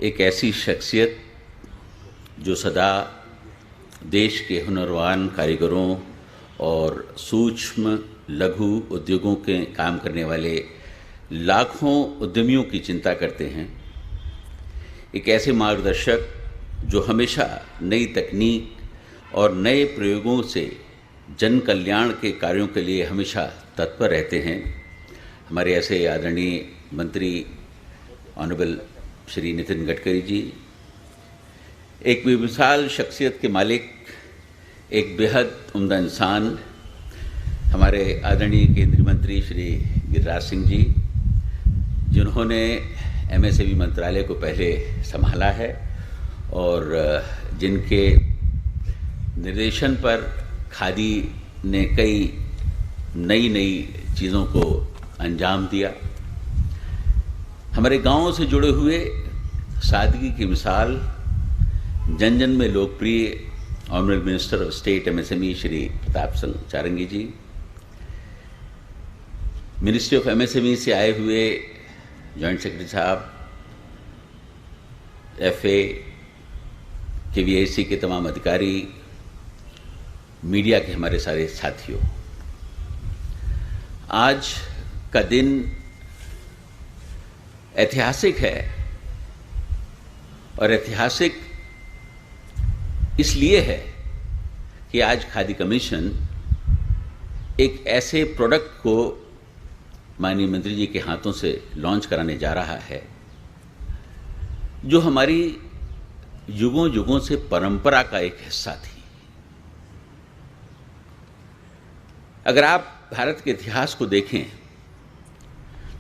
एक ऐसी शख्सियत जो सदा देश के हुनरवान कारीगरों और सूक्ष्म लघु उद्योगों के काम करने वाले लाखों उद्यमियों की चिंता करते हैं। एक ऐसे मार्गदर्शक जो हमेशा नई तकनीक और नए प्रयोगों से जन कल्याण के कार्यों के लिए हमेशा तत्पर रहते हैं। हमारे ऐसे आदरणीय मंत्री ऑनरेबल श्री नितिन गडकरी जी, एक बेमिसाल शख्सियत के मालिक, एक बेहद उम्दा इंसान, हमारे आदरणीय केंद्रीय मंत्री श्री गिरिराज सिंह जी, जिन्होंने एमएसएमई मंत्रालय को पहले संभाला है और जिनके निर्देशन पर खादी ने कई नई चीज़ों को अंजाम दिया। हमारे गांवों से जुड़े हुए सादगी की मिसाल, जन जन में लोकप्रिय honourable minister of state MSME Shri Pratap Singh Sarangi ji, ministry of MSME से आए हुए जॉइंट सेक्रेटरी साहब, एफए, केवीआईसी के तमाम अधिकारी, मीडिया के हमारे सारे साथियों, आज का दिन ऐतिहासिक है और ऐतिहासिक इसलिए है कि आज खादी कमीशन एक ऐसे प्रोडक्ट को माननीय मंत्री जी के हाथों से लॉन्च कराने जा रहा है जो हमारी युगों युगों से परंपरा का एक हिस्सा थी। अगर आप भारत के इतिहास को देखें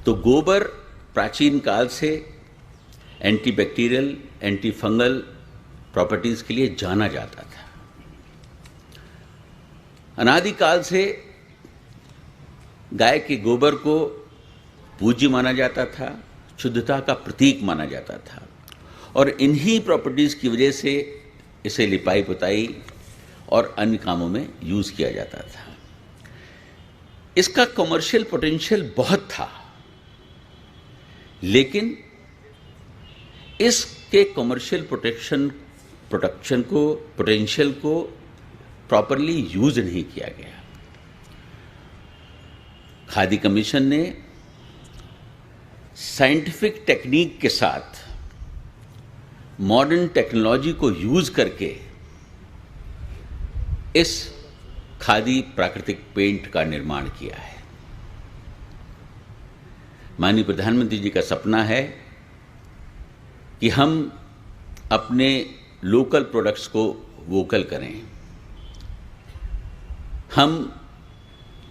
तो गोबर प्राचीन काल से एंटीबैक्टीरियल, एंटी फंगल प्रॉपर्टीज के लिए जाना जाता था। अनादिकाल से गाय के गोबर को पूज्य माना जाता था, शुद्धता का प्रतीक माना जाता था और इन्हीं प्रॉपर्टीज की वजह से इसे लिपाई पुताई और अन्य कामों में यूज किया जाता था। इसका कमर्शियल पोटेंशियल बहुत था, लेकिन इसके कमर्शियल पोटेंशियल को प्रॉपरली यूज नहीं किया गया। खादी कमीशन ने साइंटिफिक टेक्निक के साथ मॉडर्न टेक्नोलॉजी को यूज करके इस खादी प्राकृतिक पेंट का निर्माण किया है। माननीय प्रधानमंत्री जी का सपना है कि हम अपने लोकल प्रोडक्ट्स को वोकल करें, हम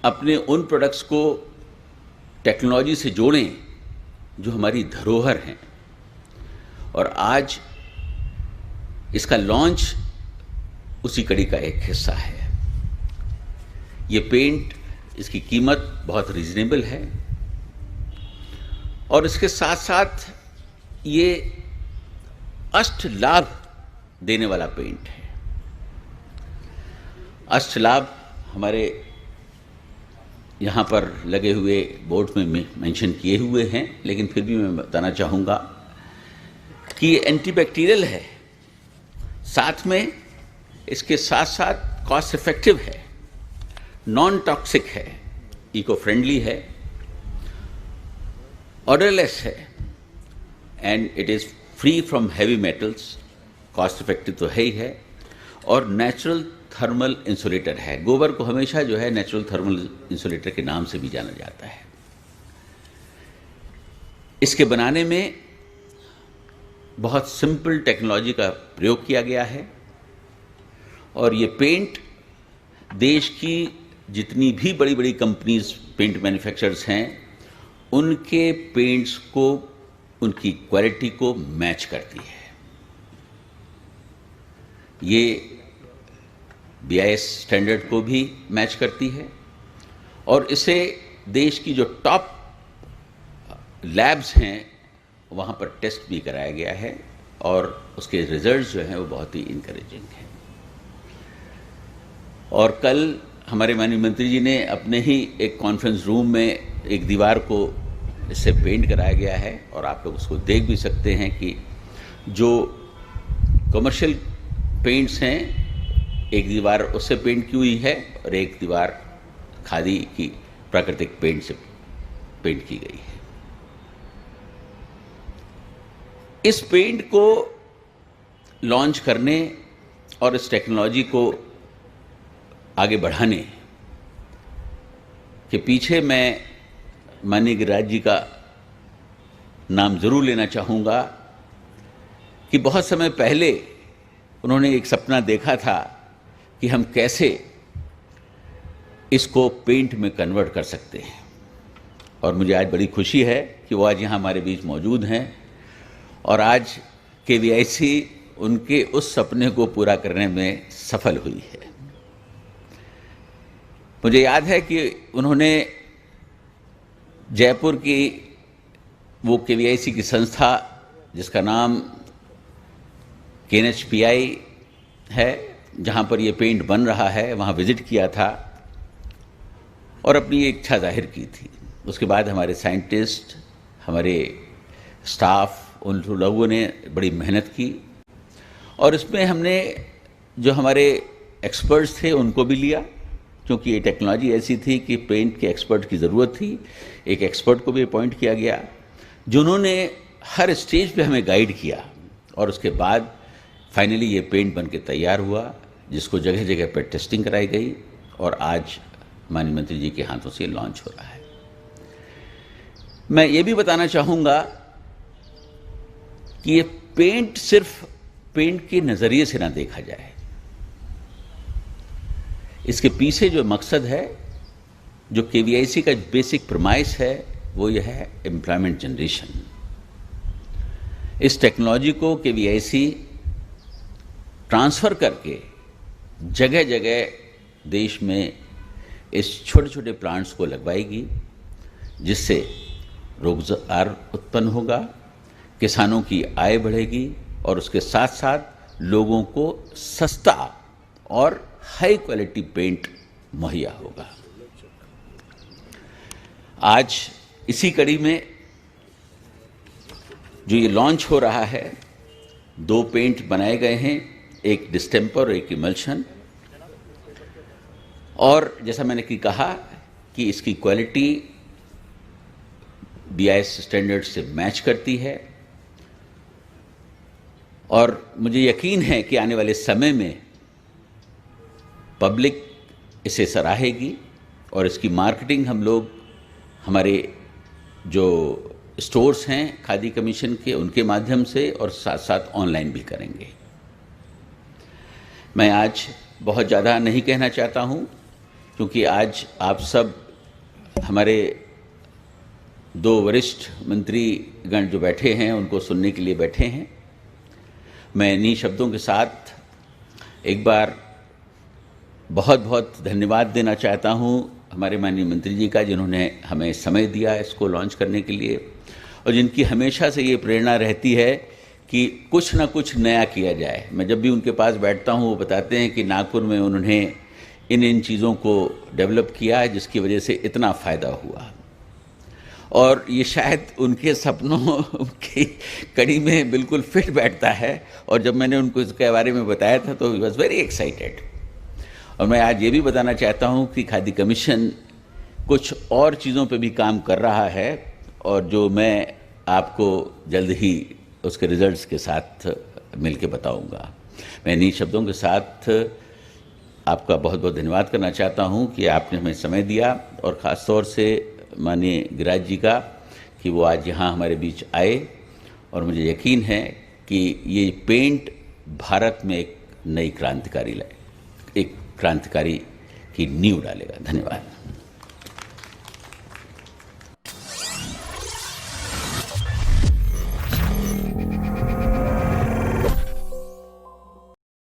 अपने उन प्रोडक्ट्स को टेक्नोलॉजी से जोड़ें जो हमारी धरोहर हैं। और आज इसका लॉन्च उसी कड़ी का एक हिस्सा है। ये पेंट, इसकी कीमत बहुत रीजनेबल है और इसके साथ साथ ये अष्ट लाभ देने वाला पेंट है। अष्ट लाभ हमारे यहाँ पर लगे हुए बोर्ड में मेंशन किए हुए हैं, लेकिन फिर भी मैं बताना चाहूँगा कि ये एंटीबैक्टीरियल है, साथ में इसके साथ साथ कॉस्ट इफेक्टिव है, नॉन टॉक्सिक है, इको फ्रेंडली है, ऑर्डरलेस है and it is free from heavy metals, cost effective तो है ही है, और नेचुरल थर्मल इंसुलेटर है। गोबर को हमेशा जो है नेचुरल थर्मल इंसुलेटर के नाम से भी जाना जाता है। इसके बनाने में बहुत सिंपल टेक्नोलॉजी का प्रयोग किया गया है और ये पेंट देश की जितनी भी बड़ी बड़ी कंपनीज पेंट मैन्युफैक्चरर्स हैं उनके पेंट्स को, उनकी क्वालिटी को मैच करती है। ये BIS स्टैंडर्ड को भी मैच करती है और इसे देश की जो टॉप लैब्स हैं वहाँ पर टेस्ट भी कराया गया है और उसके रिजल्ट्स जो हैं वो बहुत ही इनकरेजिंग हैं। और कल हमारे माननीय मंत्री जी ने अपने ही एक कॉन्फ्रेंस रूम में एक दीवार को इससे पेंट कराया गया है और आप लोग उसको देख भी सकते हैं कि जो कमर्शियल पेंट्स हैं, एक दीवार उससे पेंट की हुई है और एक दीवार खादी की प्राकृतिक पेंट से पेंट की गई है। इस पेंट को लॉन्च करने और इस टेक्नोलॉजी को आगे बढ़ाने के पीछे मैं माननीय गिरिराज जी का नाम जरूर लेना चाहूँगा कि बहुत समय पहले उन्होंने एक सपना देखा था कि हम कैसे इसको पेंट में कन्वर्ट कर सकते हैं, और मुझे आज बड़ी खुशी है कि वो आज यहाँ हमारे बीच मौजूद हैं और आज KVIC उनके उस सपने को पूरा करने में सफल हुई है। मुझे याद है कि उन्होंने जयपुर की वो KVIC की संस्था जिसका नाम KNHPI है, जहाँ पर ये पेंट बन रहा है, वहाँ विजिट किया था और अपनी इच्छा जाहिर की थी। उसके बाद हमारे साइंटिस्ट, हमारे स्टाफ, उन लोगों ने बड़ी मेहनत की और इसमें हमने जो हमारे एक्सपर्ट्स थे उनको भी लिया, क्योंकि ये टेक्नोलॉजी ऐसी थी कि पेंट के एक्सपर्ट की ज़रूरत थी। एक एक्सपर्ट को भी अपॉइंट किया गया जिन्होंने हर स्टेज पे हमें गाइड किया और उसके बाद फाइनली ये पेंट बन के तैयार हुआ, जिसको जगह जगह पर टेस्टिंग कराई गई और आज माननीय मंत्री जी के हाथों से लॉन्च हो रहा है। मैं ये भी बताना चाहूँगा कि ये पेंट सिर्फ पेंट के नज़रिए से ना देखा जाए, इसके पीछे जो मकसद है, जो KVIC का बेसिक प्रमाइस है, वो यह है एम्प्लॉयमेंट जनरेशन। इस टेक्नोलॉजी को KVIC ट्रांसफ़र करके जगह जगह देश में इस छोटे छोटे प्लांट्स को लगवाएगी, जिससे रोजगार उत्पन्न होगा, किसानों की आय बढ़ेगी और उसके साथ साथ लोगों को सस्ता और हाई क्वालिटी पेंट मुहैया होगा। आज इसी कड़ी में जो ये लॉन्च हो रहा है, 2 पेंट बनाए गए हैं, एक डिस्टेम्पर और एक इमल्शन, और जैसा मैंने कहा कि इसकी क्वालिटी BIS स्टैंडर्ड से मैच करती है और मुझे यकीन है कि आने वाले समय में पब्लिक इसे सराहेगी और इसकी मार्केटिंग हम लोग हमारे जो स्टोर्स हैं खादी कमीशन के, उनके माध्यम से और साथ साथ ऑनलाइन भी करेंगे। मैं आज बहुत ज़्यादा नहीं कहना चाहता हूँ, क्योंकि आज आप सब हमारे 2 वरिष्ठ मंत्रीगण जो बैठे हैं उनको सुनने के लिए बैठे हैं। मैं इन्हीं शब्दों के साथ एक बार बहुत बहुत धन्यवाद देना चाहता हूँ हमारे माननीय मंत्री जी का, जिन्होंने हमें समय दिया इसको लॉन्च करने के लिए और जिनकी हमेशा से ये प्रेरणा रहती है कि कुछ ना कुछ नया किया जाए। मैं जब भी उनके पास बैठता हूँ वो बताते हैं कि नागपुर में उन्होंने इन चीज़ों को डेवलप किया है जिसकी वजह से इतना फ़ायदा हुआ, और ये शायद उनके सपनों की कड़ी में बिल्कुल फिट बैठता है। और जब मैंने उनको इसके बारे में बताया था तो ही वॉज वेरी एक्साइटेड। और मैं आज ये भी बताना चाहता हूँ कि खादी कमीशन कुछ और चीज़ों पे भी काम कर रहा है और जो मैं आपको जल्द ही उसके रिजल्ट्स के साथ मिल के बताऊँगा। मैं इन्हीं शब्दों के साथ आपका बहुत बहुत धन्यवाद करना चाहता हूँ कि आपने हमें समय दिया, और ख़ास तौर से माननीय गिरिराज जी का कि वो आज यहाँ हमारे बीच आए, और मुझे यकीन है कि ये पेंट भारत में एक नई क्रांतिकारी की नींव डालेगा। धन्यवाद।